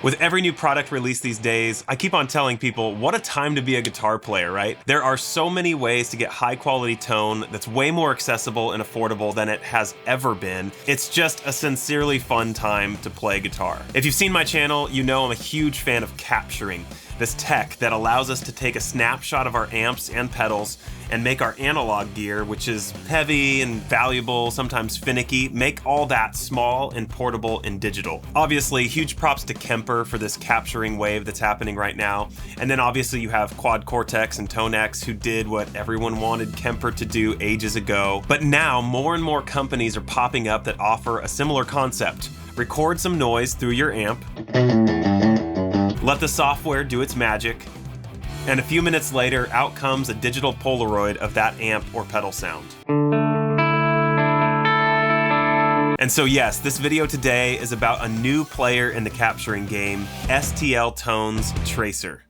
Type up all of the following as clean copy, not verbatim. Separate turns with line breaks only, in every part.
With every new product released these days, I keep on telling people what a time to be a guitar player, right? There are so many ways to get high quality tone that's way more accessible and affordable than it has ever been. It's just a sincerely fun time to play guitar. If you've seen my channel, you know I'm a huge fan of capturing, this tech that allows us to take a snapshot of our amps and pedals and make our analog gear, which is heavy and valuable, sometimes finicky, make all that small and portable and digital. Obviously, huge props to Kemper for this capturing wave that's happening right now. And then obviously you have Quad Cortex and ToneX who did what everyone wanted Kemper to do ages ago. But now more and more companies are popping up that offer a similar concept. Record some noise through your amp, let the software do its magic, and a few minutes later, out comes a digital Polaroid of that amp or pedal sound. And so yes, this video today is about a new player in the capturing game, STL Tones Tracer.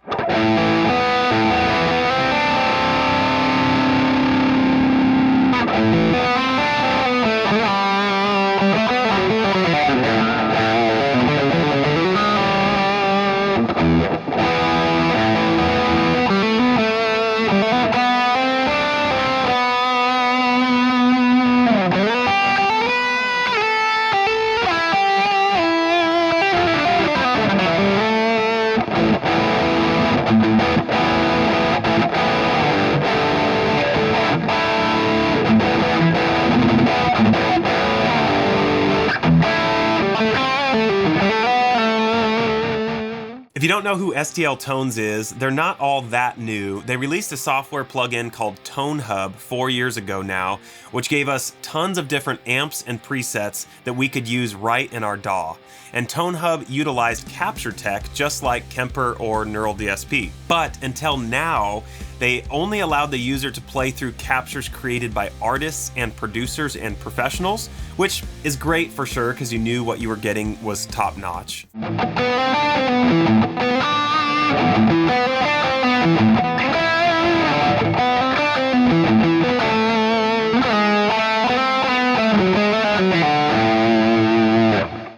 If you don't know who STL Tones is, they're not all that new. They released a software plugin called ToneHub 4 years ago now, which gave us tons of different amps and presets that we could use right in our DAW. And ToneHub utilized capture tech just like Kemper or Neural DSP. But until now, they only allowed the user to play through captures created by artists and producers and professionals, which is great for sure because you knew what you were getting was top notch.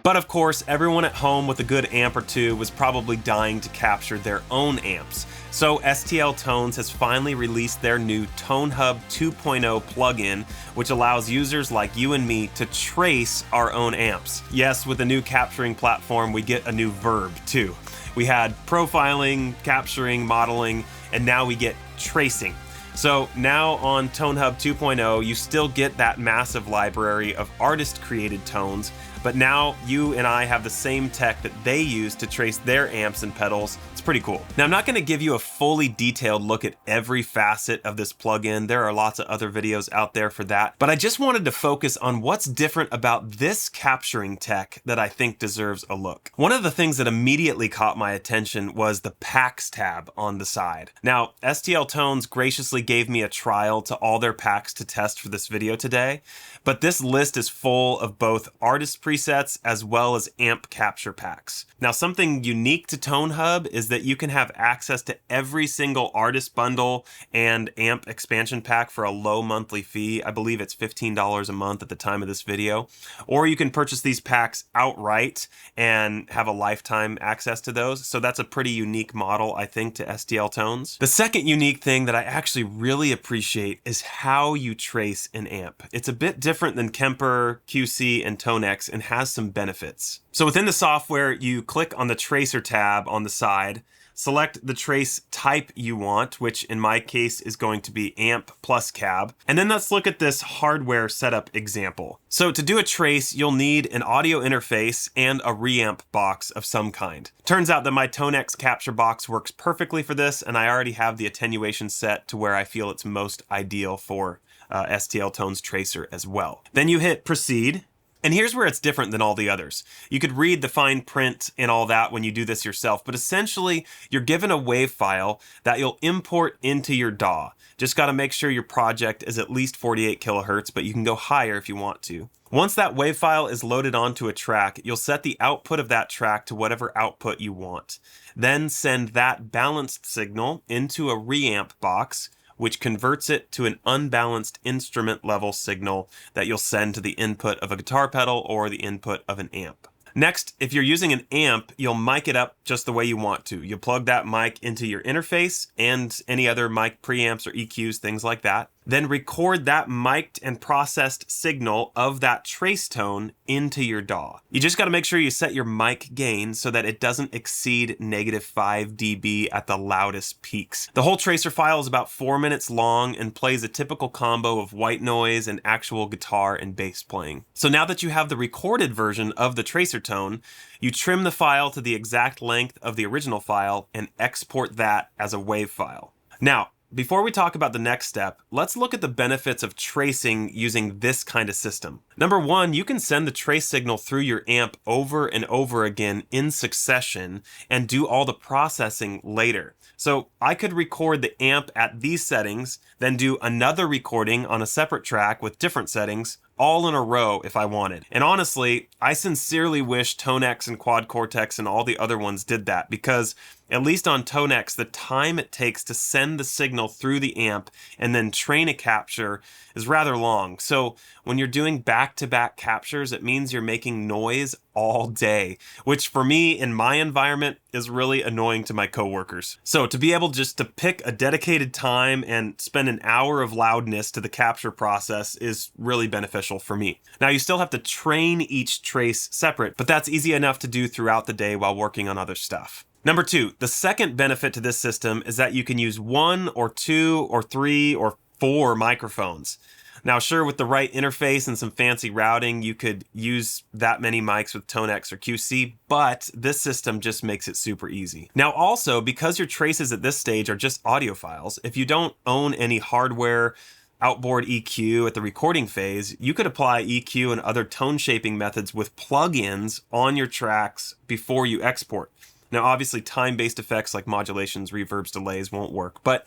But of course, everyone at home with a good amp or two was probably dying to capture their own amps. So STL Tones has finally released their new ToneHub 2.0 plugin, which allows users like you and me to trace our own amps. Yes, with the new capturing platform, we get a new verb too. We had profiling, capturing, modeling, and now we get tracing. So now on ToneHub 2.0, you still get that massive library of artist-created tones, but now you and I have the same tech that they use to trace their amps and pedals. It's pretty cool. Now, I'm not going to give you a fully detailed look at every facet of this plugin. There are lots of other videos out there for that, but I just wanted to focus on what's different about this capturing tech that I think deserves a look. One of the things that immediately caught my attention was the packs tab on the side. Now, STL Tones graciously gave me a trial to all their packs to test for this video today, but this list is full of both artist presets as well as amp capture packs. Now, something unique to ToneHub is that you can have access to every single artist bundle and amp expansion pack for a low monthly fee. I believe it's $15 a month at the time of this video. Or you can purchase these packs outright and have a lifetime access to those. So that's a pretty unique model, I think, to STL Tones. The second unique thing that I actually really appreciate is how you trace an amp. It's a bit different than Kemper, QC, and ToneX and has some benefits. So within the software, you click on the tracer tab on the side, select the trace type you want, which in my case is going to be amp plus cab. And then let's look at this hardware setup example. So to do a trace, you'll need an audio interface and a reamp box of some kind. Turns out that my ToneX capture box works perfectly for this, and I already have the attenuation set to where I feel it's most ideal for STL Tones Tracer as well. Then you hit proceed. And here's where it's different than all the others. You could read the fine print and all that when you do this yourself, but essentially you're given a WAV file that you'll import into your DAW. Just got to make sure your project is at least 48 kilohertz, but you can go higher if you want to. Once that WAV file is loaded onto a track, you'll set the output of that track to whatever output you want. Then send that balanced signal into a reamp box, which converts it to an unbalanced instrument level signal that you'll send to the input of a guitar pedal or the input of an amp. Next, if you're using an amp, you'll mic it up just the way you want to. You'll plug that mic into your interface and any other mic preamps or EQs, things like that. Then record that mic'd and processed signal of that trace tone into your DAW. You just got to make sure you set your mic gain so that it doesn't exceed -5 dB at the loudest peaks. The whole tracer file is about 4 minutes long and plays a typical combo of white noise and actual guitar and bass playing. So now that you have the recorded version of the tracer tone, you trim the file to the exact length of the original file and export that as a WAV file. Now, before we talk about the next step, let's look at the benefits of tracing using this kind of system. Number one, you can send the trace signal through your amp over and over again in succession and do all the processing later. So I could record the amp at these settings, then do another recording on a separate track with different settings, all in a row if I wanted. And honestly, I sincerely wish ToneX and Quad Cortex and all the other ones did that, because at least on ToneX, the time it takes to send the signal through the amp and then train a capture is rather long. So when you're doing back-to-back captures, it means you're making noise all day, which for me in my environment is really annoying to my coworkers. So to be able just to pick a dedicated time and spend an hour of loudness to the capture process is really beneficial for me. Now you still have to train each trace separate, but that's easy enough to do throughout the day while working on other stuff. Number two, the second benefit to this system is that you can use 1 or 2 or 3 or 4 microphones. Now, sure, with the right interface and some fancy routing, you could use that many mics with ToneX or QC, but this system just makes it super easy. Now, also, because your traces at this stage are just audio files, if you don't own any hardware, outboard EQ at the recording phase, you could apply EQ and other tone shaping methods with plugins on your tracks before you export. Now, obviously, time-based effects like modulations, reverbs, delays won't work, but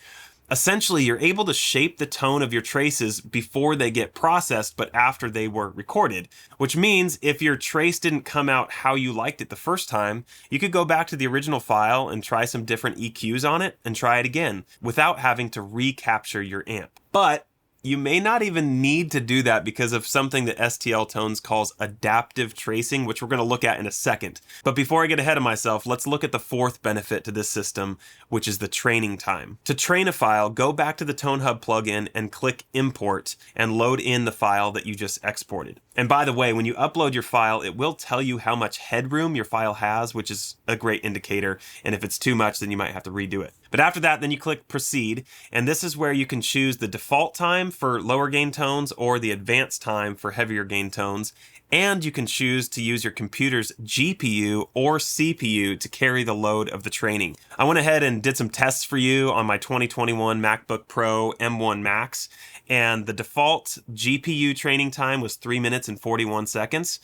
essentially, you're able to shape the tone of your traces before they get processed, but after they were recorded, which means if your trace didn't come out how you liked it the first time, you could go back to the original file and try some different EQs on it and try it again without having to recapture your amp. But you may not even need to do that because of something that STL Tones calls adaptive tracing, which we're going to look at in a second. But before I get ahead of myself, let's look at the fourth benefit to this system, which is the training time. To train a file, go back to the ToneHub plugin and click Import and load in the file that you just exported. And by the way, when you upload your file, it will tell you how much headroom your file has, which is a great indicator. And if it's too much, then you might have to redo it. But after that, then you click Proceed, and this is where you can choose the default time for lower gain tones or the advanced time for heavier gain tones, and you can choose to use your computer's GPU or CPU to carry the load of the training. I went ahead and did some tests for you on my 2021 MacBook Pro M1 Max, and the default GPU training time was 3 minutes and 41 seconds,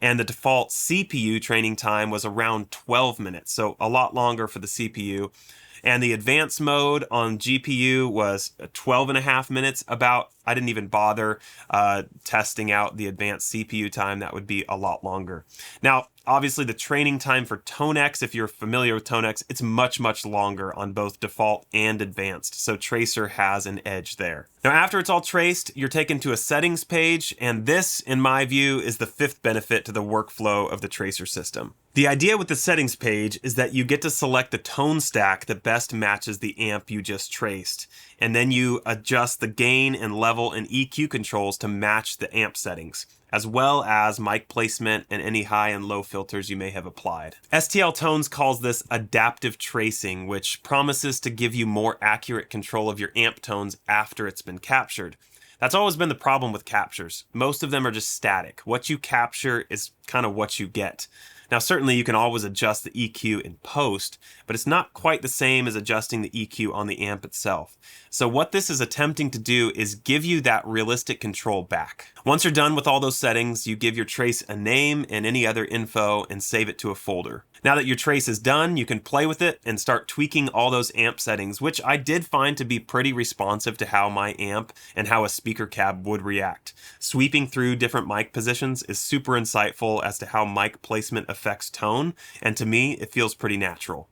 and the default CPU training time was around 12 minutes, so a lot longer for the CPU. And the advanced mode on GPU was 12 and a half minutes about. I didn't even bother testing out the advanced CPU time. That would be a lot longer. Now, obviously the training time for ToneX, if you're familiar with ToneX, it's much, much longer on both default and advanced. So Tracer has an edge there. Now, after it's all traced, you're taken to a settings page. And this, in my view, is the fifth benefit to the workflow of the Tracer system. The idea with the settings page is that you get to select the tone stack that best matches the amp you just traced. And then you adjust the gain and level and EQ controls to match the amp settings, as well as mic placement and any high and low filters you may have applied. STL Tones calls this adaptive tracing, which promises to give you more accurate control of your amp tones after it's been captured. That's always been the problem with captures. Most of them are just static. What you capture is kind of what you get. Now, certainly you can always adjust the EQ in post, but it's not quite the same as adjusting the EQ on the amp itself. So what this is attempting to do is give you that realistic control back. Once you're done with all those settings, you give your trace a name and any other info and save it to a folder. Now that your trace is done, you can play with it and start tweaking all those amp settings, which I did find to be pretty responsive to how my amp and how a speaker cab would react. Sweeping through different mic positions is super insightful as to how mic placement affects tone, and to me, it feels pretty natural.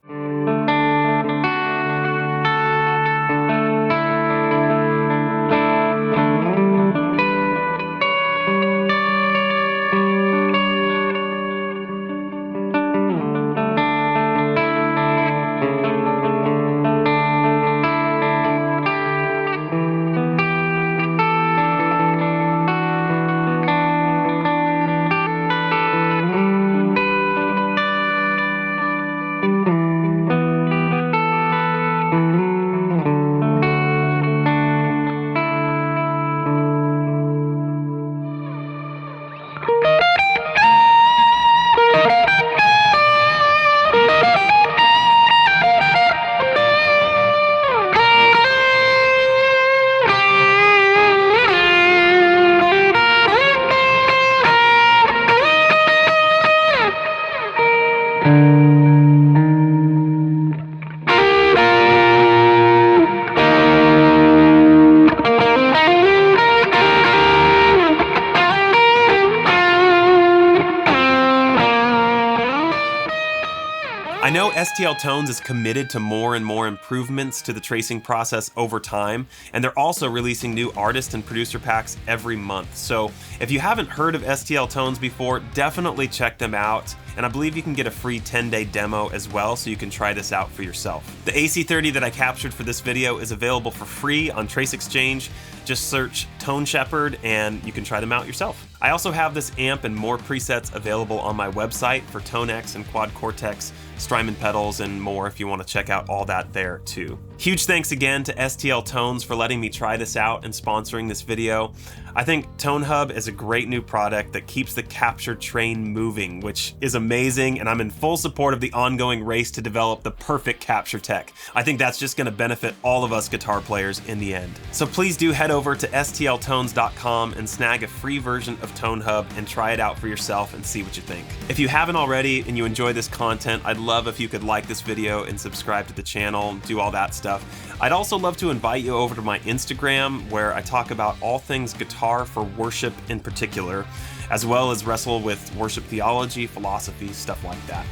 STL Tones is committed to more and more improvements to the tracing process over time, and they're also releasing new artist and producer packs every month. So if you haven't heard of STL Tones before, definitely check them out. And I believe you can get a free 10-day demo as well, so you can try this out for yourself. The AC30 that I captured for this video is available for free on Trace Exchange. Just search ToneShepherd and you can try them out yourself. I also have this amp and more presets available on my website for Tone X and Quad Cortex, Strymon pedals, and more if you want to check out all that there too. Huge thanks again to STL Tones for letting me try this out and sponsoring this video. I think ToneHub is a great new product that keeps the capture train moving, which is amazing, and I'm in full support of the ongoing race to develop the perfect capture tech. I think that's just going to benefit all of us guitar players in the end. So please do head over to stltones.com and snag a free version of ToneHub and try it out for yourself and see what you think. If you haven't already and you enjoy this content, I'd love if you could like this video and subscribe to the channel, do all that stuff. I'd also love to invite you over to my Instagram, where I talk about all things guitar for worship in particular, as well as wrestle with worship theology, philosophy, stuff like that.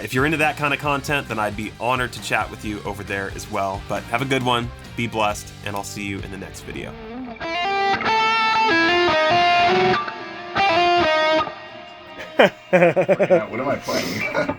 If you're into that kind of content, then I'd be honored to chat with you over there as well. But have a good one, be blessed, and I'll see you in the next video.
What am I playing?